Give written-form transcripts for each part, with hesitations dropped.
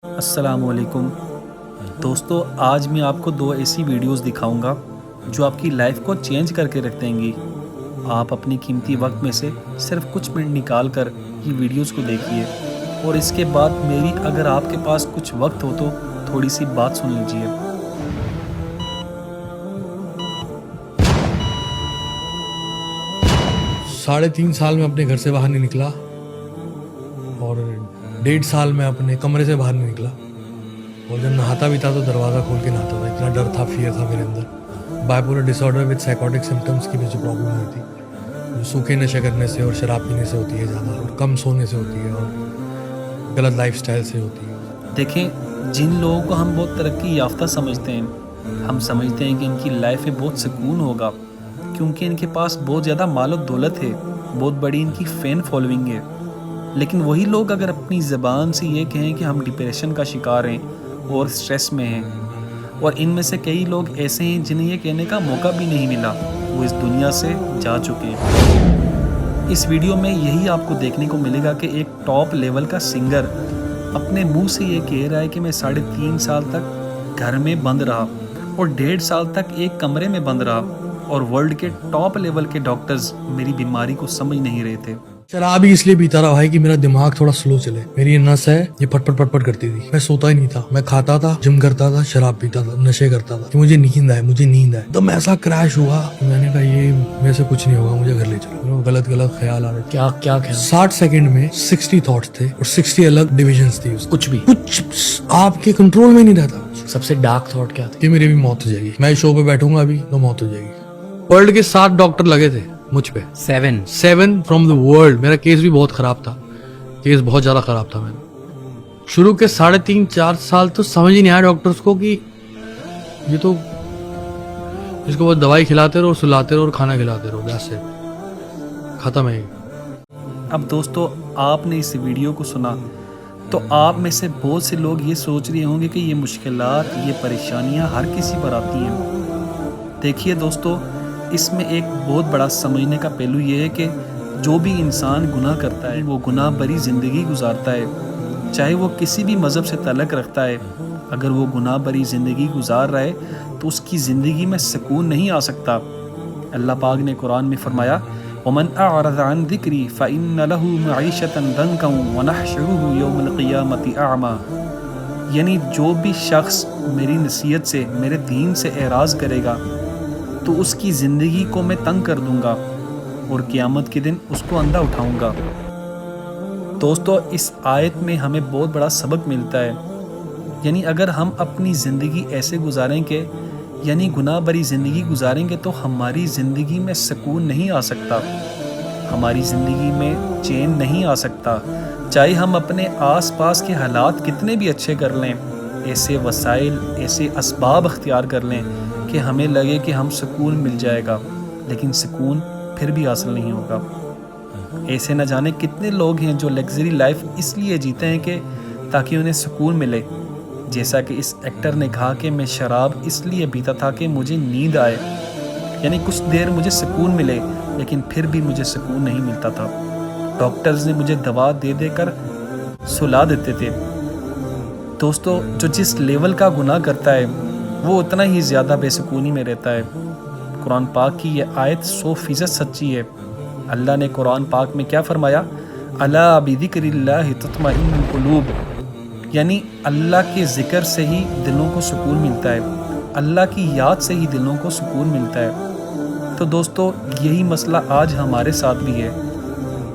السلام علیکم دوستو، آج میں آپ کو 2 ایسی ویڈیوز دکھاؤں گا جو آپ کی لائف کو چینج کر کے رکھ دیں گی۔ آپ اپنی قیمتی وقت میں سے صرف کچھ منٹ نکال کر یہ ویڈیوز کو دیکھیے، اور اس کے بعد میری اگر آپ کے پاس کچھ وقت ہو تو تھوڑی سی بات سن لیجیے۔ 3.5 سال میں اپنے گھر سے باہر نہیں نکلا اور 1.5 سال میں اپنے کمرے سے باہر نہیں نکلا، اور جب نہاتا بھی تھا تو دروازہ کھول کے نہاتا تھا، اتنا ڈر تھا، فیئر تھا میرے اندر۔ Bipolar disorder with psychotic symptoms کی وجہ سے پرابلم ہوئی تھی، جو سوکھے نشے کرنے سے اور شراب پینے سے ہوتی ہے زیادہ، اور کم سونے سے ہوتی ہے، اور غلط لائف سٹائل سے ہوتی ہے۔ دیکھیں، جن لوگوں کو ہم بہت ترقی یافتہ سمجھتے ہیں، ہم سمجھتے ہیں کہ ان کی لائف میں بہت سکون ہوگا کیونکہ ان کے پاس بہت زیادہ مال و دولت ہے، بہت بڑی ان کی فین فالوئنگ ہے۔ لیکن وہی لوگ اگر اپنی زبان سے یہ کہیں کہ ہم ڈپریشن کا شکار ہیں اور سٹریس میں ہیں، اور ان میں سے کئی لوگ ایسے ہیں جنہیں یہ کہنے کا موقع بھی نہیں ملا، وہ اس دنیا سے جا چکے ہیں۔ اس ویڈیو میں یہی آپ کو دیکھنے کو ملے گا کہ ایک ٹاپ لیول کا سنگر اپنے منہ سے یہ کہہ رہا ہے کہ میں 3.5 سال تک گھر میں بند رہا اور 1.5 سال تک ایک کمرے میں بند رہا، اور ورلڈ کے ٹاپ لیول کے ڈاکٹرز میری بیماری کو سمجھ نہیں رہے تھے۔ شراب ہی اس لیے پیتا رہا بھائی کہ میرا دماغ تھوڑا سلو چلے، میری یہ نس ہے یہ پٹ پٹ پٹ پٹ کرتی تھی، میں سوتا ہی نہیں تھا، میں کھاتا تھا، جم کرتا تھا، شراب پیتا تھا، نشے کرتا تھا کہ مجھے نیند آئے، مجھے نیند آئے۔ تو میں ایسا کریش ہوا، میں نے کہا یہ میرے سے کچھ نہیں ہوگا، مجھے گھر لے چلو۔ غلط خیال آ رہے تھے۔ کیا 60 سیکنڈ میں 60 تھاٹس تھے اور 60 الگ ڈویژنز تھی، کچھ آپ کے کنٹرول میں نہیں رہتا۔ سب سے ڈارک تھاٹ کیا تھا؟ کہ میری بھی موت ہو جائے گی، میں شو پہ بیٹھوں گا ابھی تو موت ہو جائے گی۔ ورلڈ کے 7 ڈاکٹر لگے تھے مجھ پہ، 7 فرام دا ورلڈ۔ میرا کیس بھی بہت خراب تھا، کیس بہت زیادہ خراب تھا۔ میں شروع کے 3.5-4 سال تو سمجھ ہی نہیں آیا ڈاکٹرز کو کہ یہ تو اس کو بس دوائی کھلاتے رہو، سلاتے رہو اور کھانا کھلاتے رہو، ویسے ختم ہے۔ اب دوستو، آپ نے اس ویڈیو کو سنا تو آپ میں سے بہت سے لوگ یہ سوچ رہے ہوں گے کہ یہ مشکلات، یہ پریشانیاں ہر کسی پر آتی ہیں۔ دیکھیے دوستو، اس میں ایک بہت بڑا سمجھنے کا پہلو یہ ہے کہ جو بھی انسان گناہ کرتا ہے وہ گناہ بری زندگی گزارتا ہے، چاہے وہ کسی بھی مذہب سے تعلق رکھتا ہے۔ اگر وہ گناہ بری زندگی گزار رہا ہے تو اس کی زندگی میں سکون نہیں آ سکتا۔ اللہ پاک نے قرآن میں فرمایا، وَمَنْ أَعْرَضَ عَنْ ذِكْرِي فَإِنَّ لَهُ مَعِيشَةً ضَنْكًا وَنَحْشُرُهُ يَوْمَ الْقِيَامَةِ أَعْمَى۔ یعنی جو بھی شخص میری نصیحت سے، میرے دین سے اعراض کرے گا تو اس کی زندگی کو میں تنگ کر دوں گا اور قیامت کے دن اس کو اندھا اٹھاؤں گا۔ دوستو، اس آیت میں ہمیں بہت بڑا سبق ملتا ہے، یعنی اگر ہم اپنی زندگی ایسے گزاریں کہ یعنی گناہ بری زندگی گزاریں گے تو ہماری زندگی میں سکون نہیں آ سکتا، ہماری زندگی میں چین نہیں آ سکتا، چاہے ہم اپنے آس پاس کے حالات کتنے بھی اچھے کر لیں، ایسے وسائل، ایسے اسباب اختیار کر لیں کہ ہمیں لگے کہ ہم سکون مل جائے گا، لیکن سکون پھر بھی حاصل نہیں ہوگا۔ ایسے نہ جانے کتنے لوگ ہیں جو لگژری لائف اس لیے جیتے ہیں کہ تاکہ انہیں سکون ملے، جیسا کہ اس ایکٹر نے کہا کہ میں شراب اس لیے پیتا تھا کہ مجھے نیند آئے، یعنی کچھ دیر مجھے سکون ملے، لیکن پھر بھی مجھے سکون نہیں ملتا تھا۔ ڈاکٹرز نے مجھے دوا دے دے کر سلا دیتے تھے۔ دوستو، جو جس لیول کا گناہ کرتا ہے وہ اتنا ہی زیادہ بے سکونی میں رہتا ہے۔ قرآن پاک کی یہ آیت 100% سچی ہے۔ اللہ نے قرآن پاک میں کیا فرمایا؟ الا بذکر اللہ تطمئن القلوب، یعنی اللہ کے ذکر سے ہی دلوں کو سکون ملتا ہے، اللہ کی یاد سے ہی دلوں کو سکون ملتا ہے۔ تو دوستو، یہی مسئلہ آج ہمارے ساتھ بھی ہے۔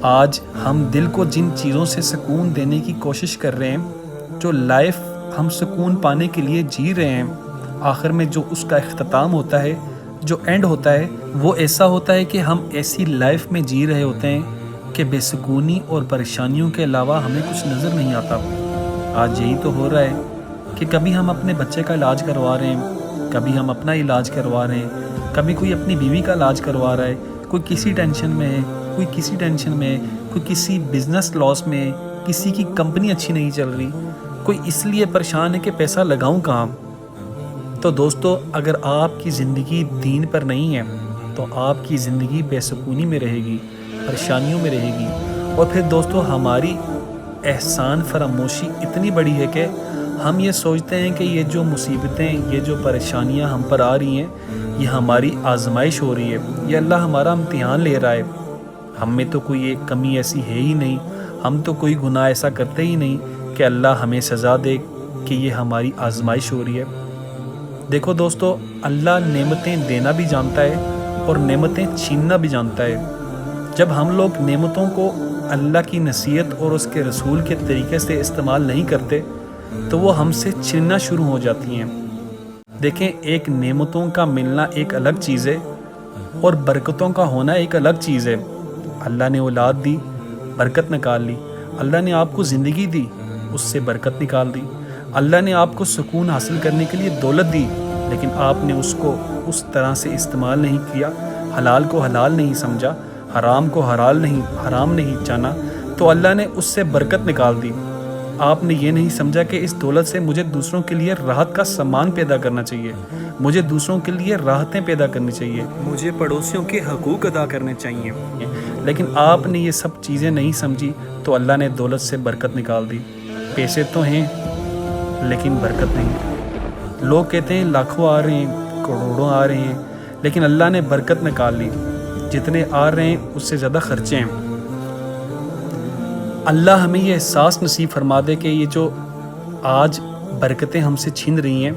آج ہم دل کو جن چیزوں سے سکون دینے کی کوشش کر رہے ہیں، جو لائف ہم سکون پانے کے لیے جی رہے ہیں، آخر میں جو اس کا اختتام ہوتا ہے، جو اینڈ ہوتا ہے، وہ ایسا ہوتا ہے کہ ہم ایسی لائف میں جی رہے ہوتے ہیں کہ بے سکونی اور پریشانیوں کے علاوہ ہمیں کچھ نظر نہیں آتا۔ آج یہی تو ہو رہا ہے کہ کبھی ہم اپنے بچے کا علاج کروا رہے ہیں، کبھی ہم اپنا علاج کروا رہے ہیں، کبھی کوئی اپنی بیوی کا علاج کروا رہا ہے، کوئی کسی ٹینشن میں ہے، کوئی کسی ٹینشن میں ہے، کوئی کسی بزنس لاس میں ہے، کسی کی کمپنی اچھی نہیں چل رہی، کوئی اس لیے پریشان ہے کہ پیسہ لگاؤں کہاں۔ تو دوستو، اگر آپ کی زندگی دین پر نہیں ہے تو آپ کی زندگی بے سکونی میں رہے گی، پریشانیوں میں رہے گی، اور پھر دوستو ہماری احسان فراموشی اتنی بڑی ہے کہ ہم یہ سوچتے ہیں کہ یہ جو مصیبتیں، یہ جو پریشانیاں ہم پر آ رہی ہیں، یہ ہماری آزمائش ہو رہی ہے، یہ اللہ ہمارا امتحان لے رہا ہے۔ ہم میں تو کوئی ایک کمی ایسی ہے ہی نہیں، ہم تو کوئی گناہ ایسا کرتے ہی نہیں کہ اللہ ہمیں سزا دے کہ یہ ہماری آزمائش ہو رہی ہے۔ دیکھو دوستو، اللہ نعمتیں دینا بھی جانتا ہے اور نعمتیں چھیننا بھی جانتا ہے۔ جب ہم لوگ نعمتوں کو اللہ کی نصیحت اور اس کے رسول کے طریقے سے استعمال نہیں کرتے تو وہ ہم سے چھیننا شروع ہو جاتی ہیں۔ دیکھیں، ایک نعمتوں کا ملنا ایک الگ چیز ہے اور برکتوں کا ہونا ایک الگ چیز ہے۔ اللہ نے اولاد دی، برکت نکال لی۔ اللہ نے آپ کو زندگی دی، اس سے برکت نکال دی۔ اللہ نے آپ کو سکون حاصل کرنے کے لیے دولت دی، لیکن آپ نے اس کو اس طرح سے استعمال نہیں کیا، حلال کو حلال نہیں سمجھا، حرام کو حرام نہیں جانا، تو اللہ نے اس سے برکت نکال دی۔ آپ نے یہ نہیں سمجھا کہ اس دولت سے مجھے دوسروں کے لیے راحت کا سامان پیدا کرنا چاہیے، مجھے دوسروں کے لیے راحتیں پیدا کرنی چاہیے، مجھے پڑوسیوں کے حقوق ادا کرنے چاہیے، لیکن آپ نے یہ سب چیزیں نہیں سمجھی تو اللہ نے دولت سے برکت نکال دی۔ پیسے تو ہیں لیکن برکت نہیں۔ لوگ کہتے ہیں لاکھوں آ رہے ہیں، کروڑوں آ رہے ہیں، لیکن اللہ نے برکت نکال لی۔ جتنے آ رہے ہیں اس سے زیادہ خرچے ہیں۔ اللہ ہمیں یہ احساس نصیب فرما دے کہ یہ جو آج برکتیں ہم سے چھین رہی ہیں،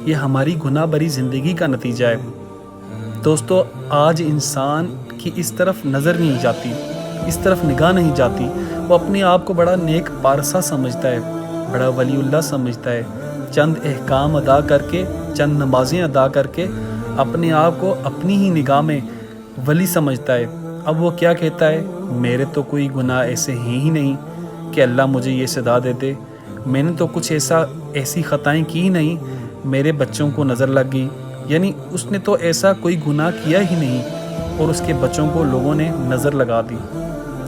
یہ ہماری گناہ بری زندگی کا نتیجہ ہے۔ دوستو، آج انسان کی اس طرف نظر نہیں جاتی، اس طرف نگاہ نہیں جاتی۔ وہ اپنے آپ کو بڑا نیک پارسا سمجھتا ہے، بڑا ولی اللہ سمجھتا ہے۔ چند احکام ادا کر کے، چند نمازیں ادا کر کے اپنے آپ کو اپنی ہی نگاہ میں ولی سمجھتا ہے۔ اب وہ کیا کہتا ہے؟ میرے تو کوئی گناہ ایسے ہیں ہی نہیں کہ اللہ مجھے یہ سزا دے دے، میں نے تو کچھ ایسی خطائیں کی ہی نہیں، میرے بچوں کو نظر لگ گئی، یعنی اس نے تو ایسا کوئی گناہ کیا ہی نہیں اور اس کے بچوں کو لوگوں نے نظر لگا دی۔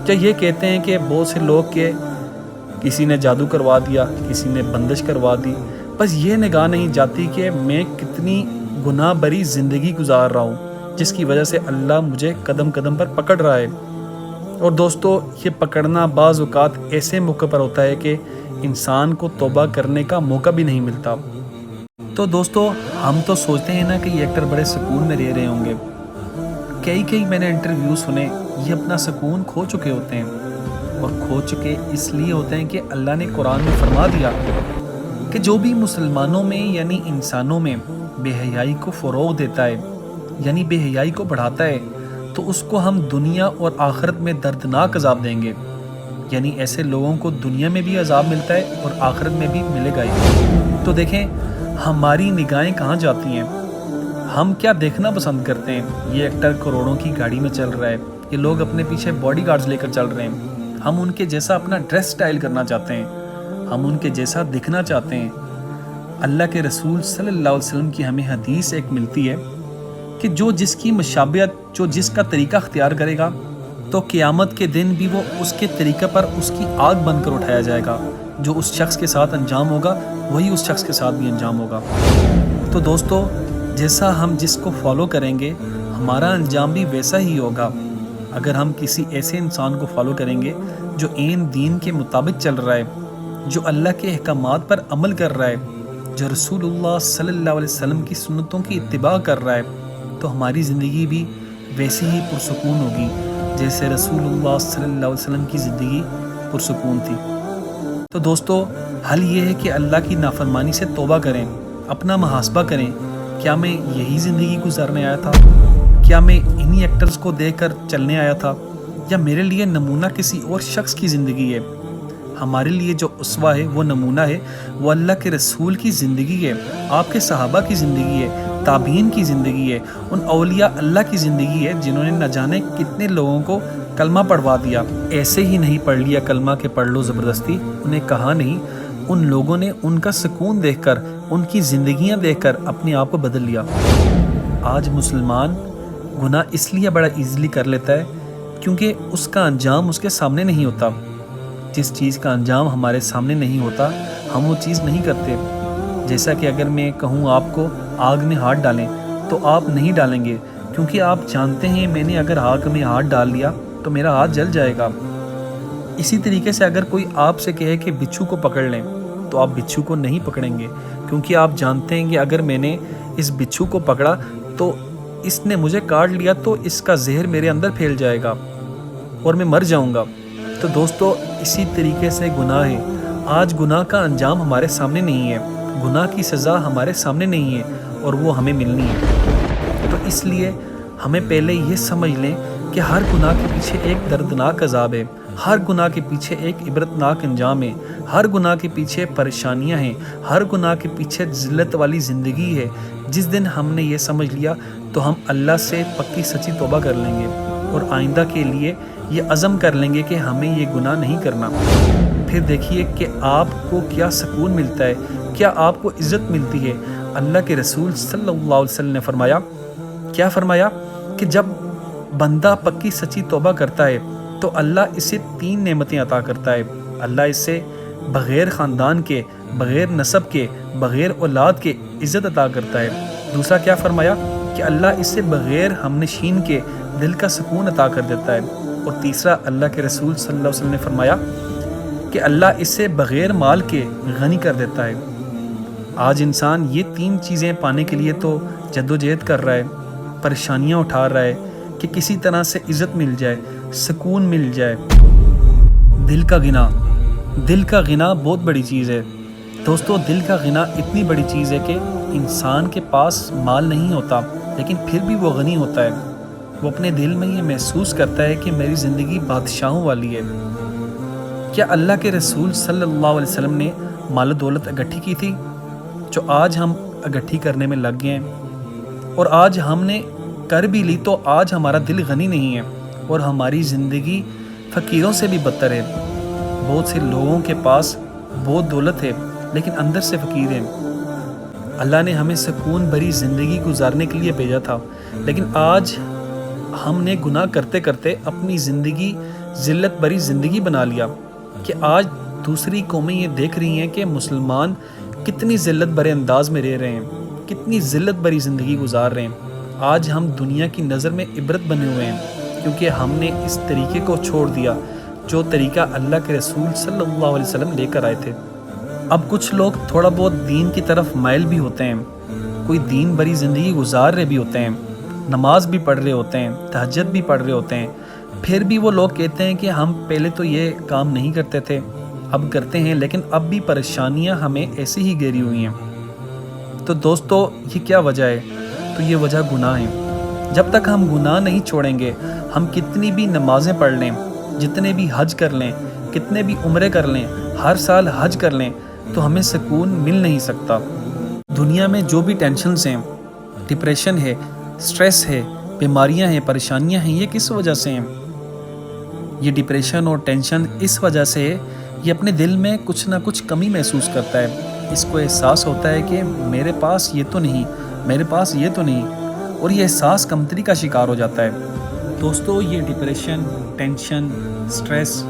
کیا یہ کہتے ہیں کہ بہت سے لوگ کہ کسی نے جادو کروا دیا، کسی نے بندش کروا دی، بس یہ نگاہ نہیں جاتی کہ میں کتنی گناہ بری زندگی گزار رہا ہوں جس کی وجہ سے اللہ مجھے قدم قدم پر پکڑ رہا ہے۔ اور دوستو، یہ پکڑنا بعض اوقات ایسے موقع پر ہوتا ہے کہ انسان کو توبہ کرنے کا موقع بھی نہیں ملتا۔ تو دوستو، ہم تو سوچتے ہیں نا کہ یہ ایکٹر بڑے سکون میں رہ رہے ہوں گے۔ کئی میں نے انٹرویو سنے، یہ اپنا سکون کھو چکے ہوتے ہیں، اور کھو چکے اس لیے ہوتے ہیں کہ اللہ نے قرآن میں فرما دیا کہ جو بھی مسلمانوں میں یعنی انسانوں میں بے حیائی کو فروغ دیتا ہے، یعنی بے حیائی کو بڑھاتا ہے، تو اس کو ہم دنیا اور آخرت میں دردناک عذاب دیں گے۔ یعنی ایسے لوگوں کو دنیا میں بھی عذاب ملتا ہے اور آخرت میں بھی ملے گا ہی۔ تو دیکھیں، ہماری نگاہیں کہاں جاتی ہیں، ہم کیا دیکھنا پسند کرتے ہیں؟ یہ ایکٹر کروڑوں کی گاڑی میں چل رہا ہے، یہ لوگ اپنے پیچھے باڈی گارڈز لے کر چل رہے ہیں، ہم ان کے جیسا اپنا ڈریس سٹائل کرنا چاہتے ہیں، ہم ان کے جیسا دکھنا چاہتے ہیں۔ اللہ کے رسول صلی اللہ علیہ وسلم کی ہمیں حدیث ایک ملتی ہے کہ جو جس کی مشابہت، جو جس کا طریقہ اختیار کرے گا تو قیامت کے دن بھی وہ اس کے طریقے پر اس کی آگ بن کر اٹھایا جائے گا۔ جو اس شخص کے ساتھ انجام ہوگا وہی اس شخص کے ساتھ بھی انجام ہوگا۔ تو دوستو، جیسا ہم جس کو فالو کریں گے ہمارا انجام بھی ویسا ہی ہوگا۔ اگر ہم کسی ایسے انسان کو فالو کریں گے جو عین دین کے مطابق چل رہا ہے، جو اللہ کے احکامات پر عمل کر رہا ہے، جو رسول اللہ صلی اللہ علیہ وسلم کی سنتوں کی اتباع کر رہا ہے، تو ہماری زندگی بھی ویسی ہی پرسکون ہوگی جیسے رسول اللہ صلی اللہ علیہ وسلم کی زندگی پرسکون تھی۔ تو دوستو، حل یہ ہے کہ اللہ کی نافرمانی سے توبہ کریں، اپنا محاسبہ کریں۔ کیا میں یہی زندگی گزارنے آیا تھا؟ کیا میں انہی ایکٹرز کو دیکھ کر چلنے آیا تھا؟ یا میرے لیے نمونہ کسی اور شخص کی زندگی ہے؟ ہمارے لیے جو اسوہ ہے، وہ نمونہ ہے، وہ اللہ کے رسول کی زندگی ہے، آپ کے صحابہ کی زندگی ہے، تابعین کی زندگی ہے، ان اولیاء اللہ کی زندگی ہے جنہوں نے نہ جانے کتنے لوگوں کو کلمہ پڑھوا دیا۔ ایسے ہی نہیں پڑھ لیا کلمہ کہ پڑھ لو زبردستی، انہیں کہا نہیں، ان لوگوں نے ان کا سکون دیکھ کر، ان کی زندگیاں دیکھ کر اپنے آپ کو بدل لیا۔ آج مسلمان گناہ اس لیے بڑا ایزیلی کر لیتا ہے کیونکہ اس کا انجام اس کے سامنے نہیں ہوتا۔ جس چیز کا انجام ہمارے سامنے نہیں ہوتا ہم وہ چیز نہیں کرتے۔ جیسا کہ اگر میں کہوں آپ کو آگ میں ہاتھ ڈالیں تو آپ نہیں ڈالیں گے، کیونکہ آپ جانتے ہیں میں نے اگر آگ میں ہاتھ ڈال لیا تو میرا ہاتھ جل جائے گا۔ اسی طریقے سے اگر کوئی آپ سے کہے کہ بچھو کو پکڑ لیں تو آپ بچھو کو نہیں پکڑیں گے، کیونکہ آپ جانتے ہیں کہ اگر میں نے اس بچھو کو پکڑا تو اس نے مجھے کاٹ لیا تو اس کا زہر میرے اندر پھیل جائے گا اور میں مر جاؤں گا۔ تو دوستو اسی طریقے سے گناہ ہے۔ آج گناہ کا انجام ہمارے سامنے نہیں ہے، گناہ کی سزا ہمارے سامنے نہیں ہے اور وہ ہمیں ملنی ہے۔ تو اس لیے ہمیں پہلے یہ سمجھ لیں کہ ہر گناہ کے پیچھے ایک دردناک عذاب ہے، ہر گناہ کے پیچھے ایک عبرتناک انجام ہے، ہر گناہ کے پیچھے پریشانیاں ہیں، ہر گناہ کے پیچھے ذلت والی زندگی ہے۔ جس دن ہم نے یہ سمجھ لیا تو ہم اللہ سے پکی سچی توبہ کر لیں گے اور آئندہ کے لیے یہ عزم کر لیں گے کہ ہمیں یہ گناہ نہیں کرنا۔ پھر دیکھیے کہ آپ کو کیا سکون ملتا ہے، کیا آپ کو عزت ملتی ہے۔ اللہ کے رسول صلی اللہ علیہ وسلم نے فرمایا، کیا فرمایا کہ جب بندہ پکی سچی توبہ کرتا ہے تو اللہ اسے 3 نعمتیں عطا کرتا ہے۔ اللہ اسے بغیر خاندان کے، بغیر نسب کے، بغیر اولاد کے عزت عطا کرتا ہے۔ دوسرا کیا فرمایا کہ اللہ اسے بغیر ہم نشین کے دل کا سکون عطا کر دیتا ہے۔ اور تیسرا اللہ کے رسول صلی اللہ علیہ وسلم نے فرمایا کہ اللہ اسے بغیر مال کے غنی کر دیتا ہے۔ آج انسان یہ 3 چیزیں پانے کے لیے تو جدوجہد کر رہا ہے، پریشانیاں اٹھا رہا ہے کہ کسی طرح سے عزت مل جائے، سکون مل جائے۔ دل کا غنا، دل کا غنا بہت بڑی چیز ہے دوستو۔ دل کا غنا اتنی بڑی چیز ہے کہ انسان کے پاس مال نہیں ہوتا لیکن پھر بھی وہ غنی ہوتا ہے۔ وہ اپنے دل میں یہ محسوس کرتا ہے کہ میری زندگی بادشاہوں والی ہے۔ کیا اللہ کے رسول صلی اللہ علیہ وسلم نے مال و دولت اکٹھی کی تھی جو آج ہم اکٹھی کرنے میں لگ گئے ہیں؟ اور آج ہم نے کر بھی لی تو آج ہمارا دل غنی نہیں ہے اور ہماری زندگی فقیروں سے بھی بدتر ہے۔ بہت سے لوگوں کے پاس بہت دولت ہے لیکن اندر سے فقیر ہیں۔ اللہ نے ہمیں سکون بھری زندگی گزارنے کے لیے بھیجا تھا، لیکن آج ہم نے گناہ کرتے کرتے اپنی زندگی ذلت بھری زندگی بنا لیا کہ آج دوسری قومیں یہ دیکھ رہی ہیں کہ مسلمان کتنی ذلت بھرے انداز میں رہ رہے ہیں، کتنی ذلت بھری زندگی گزار رہے ہیں۔ آج ہم دنیا کی نظر میں عبرت بنے ہوئے ہیں کیونکہ ہم نے اس طریقے کو چھوڑ دیا جو طریقہ اللہ کے رسول صلی اللہ علیہ وسلم لے کر آئے تھے۔ اب کچھ لوگ تھوڑا بہت دین کی طرف مائل بھی ہوتے ہیں، کوئی دین بھری زندگی گزار رہے بھی ہوتے ہیں، نماز بھی پڑھ رہے ہوتے ہیں، تہجد بھی پڑھ رہے ہوتے ہیں، پھر بھی وہ لوگ کہتے ہیں کہ ہم پہلے تو یہ کام نہیں کرتے تھے، اب کرتے ہیں، لیکن اب بھی پریشانیاں ہمیں ایسی ہی گھیری ہوئی ہیں۔ تو دوستو یہ کیا وجہ ہے؟ تو یہ وجہ گناہ ہے۔ جب تک ہم گناہ نہیں چھوڑیں گے، ہم کتنی بھی نمازیں پڑھ لیں، جتنے بھی حج کر لیں، کتنے بھی عمرے کر لیں، ہر سال حج کر لیں، تو ہمیں سکون مل نہیں سکتا۔ دنیا میں جو بھی ٹینشنز ہیں، ڈپریشن ہے، سٹریس ہے، بیماریاں ہیں، پریشانیاں ہیں، یہ کس وجہ سے ہیں؟ یہ ڈپریشن اور ٹینشن اس وجہ سے ہے، یہ اپنے دل میں کچھ نہ کچھ کمی محسوس کرتا ہے۔ اس کو احساس ہوتا ہے کہ میرے پاس یہ تو نہیں، میرے پاس یہ تو نہیں، اور یہ احساس کمتری کا شکار ہو جاتا ہے۔ دوستو یہ ڈپریشن، ٹینشن، سٹریس،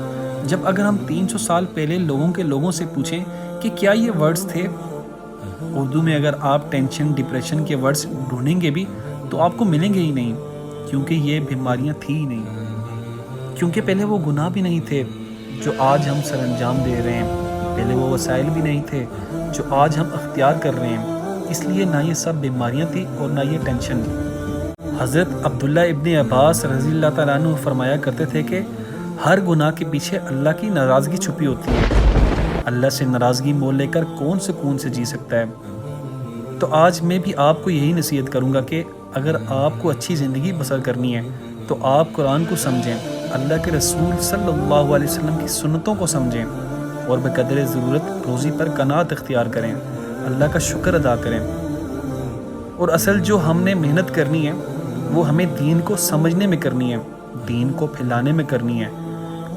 جب اگر ہم 300 سال پہلے لوگوں سے پوچھیں کہ کیا یہ ورڈز تھے، اردو میں اگر آپ ٹینشن، ڈپریشن کے ورڈز ڈھونڈیں گے بھی تو آپ کو ملیں گے ہی نہیں، کیونکہ یہ بیماریاں تھی ہی نہیں، کیونکہ پہلے وہ گناہ بھی نہیں تھے جو آج ہم سر انجام دے رہے ہیں، پہلے وہ وسائل بھی نہیں تھے جو آج ہم اختیار کر رہے ہیں، اس لیے نہ یہ سب بیماریاں تھیں اور نہ یہ ٹینشن تھی۔ حضرت عبداللہ ابن عباس رضی اللہ تعالیٰ عنہ فرمایا کرتے تھے کہ ہر گناہ کے پیچھے اللہ کی ناراضگی چھپی ہوتی ہے۔ اللہ سے ناراضگی مول لے کر کون سکون سے جی سکتا ہے؟ تو آج میں بھی آپ کو یہی نصیحت کروں گا کہ اگر آپ کو اچھی زندگی بسر کرنی ہے تو آپ قرآن کو سمجھیں، اللہ کے رسول صلی اللہ علیہ وسلم کی سنتوں کو سمجھیں اور بقدر ضرورت روزی پر قناعت اختیار کریں، اللہ کا شکر ادا کریں۔ اور اصل جو ہم نے محنت کرنی ہے وہ ہمیں دین کو سمجھنے میں کرنی ہے، دین کو پھیلانے میں کرنی ہے،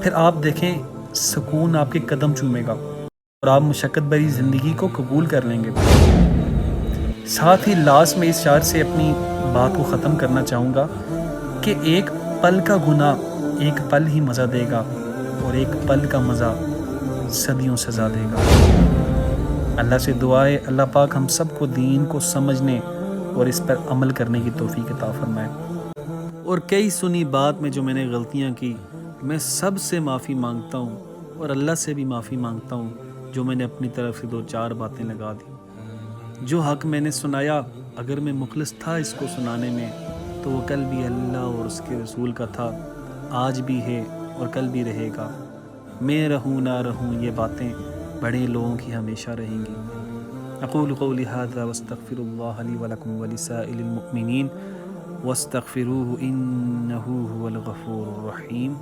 پھر آپ دیکھیں سکون آپ کے قدم چومے گا اور آپ مشقت بھری زندگی کو قبول کر لیں گے۔ ساتھ ہی لاسٹ میں اس شعر سے اپنی بات کو ختم کرنا چاہوں گا کہ ایک پل کا گناہ ایک پل ہی مزہ دے گا اور ایک پل کا مزہ صدیوں سزا دے گا۔ اللہ سے دعا ہے اللہ پاک ہم سب کو دین کو سمجھنے اور اس پر عمل کرنے کی توفیق عطا فرمائے۔ اور کئی سنی بات میں جو میں نے غلطیاں کی، میں سب سے معافی مانگتا ہوں اور اللہ سے بھی معافی مانگتا ہوں جو میں نے اپنی طرف سے 2-4 باتیں لگا دی۔ جو حق میں نے سنایا اگر میں مخلص تھا اس کو سنانے میں تو وہ کل بھی اللہ اور اس کے رسول کا تھا، آج بھی ہے اور کل بھی رہے گا۔ میں رہوں نہ رہوں یہ باتیں بڑے لوگوں کی ہمیشہ رہیں گی۔ اقول قولی ھذا واستغفر اللہ لی ولکم ولسائر المؤمنین واستغفروہ انہ ھو الغفور الرحیم۔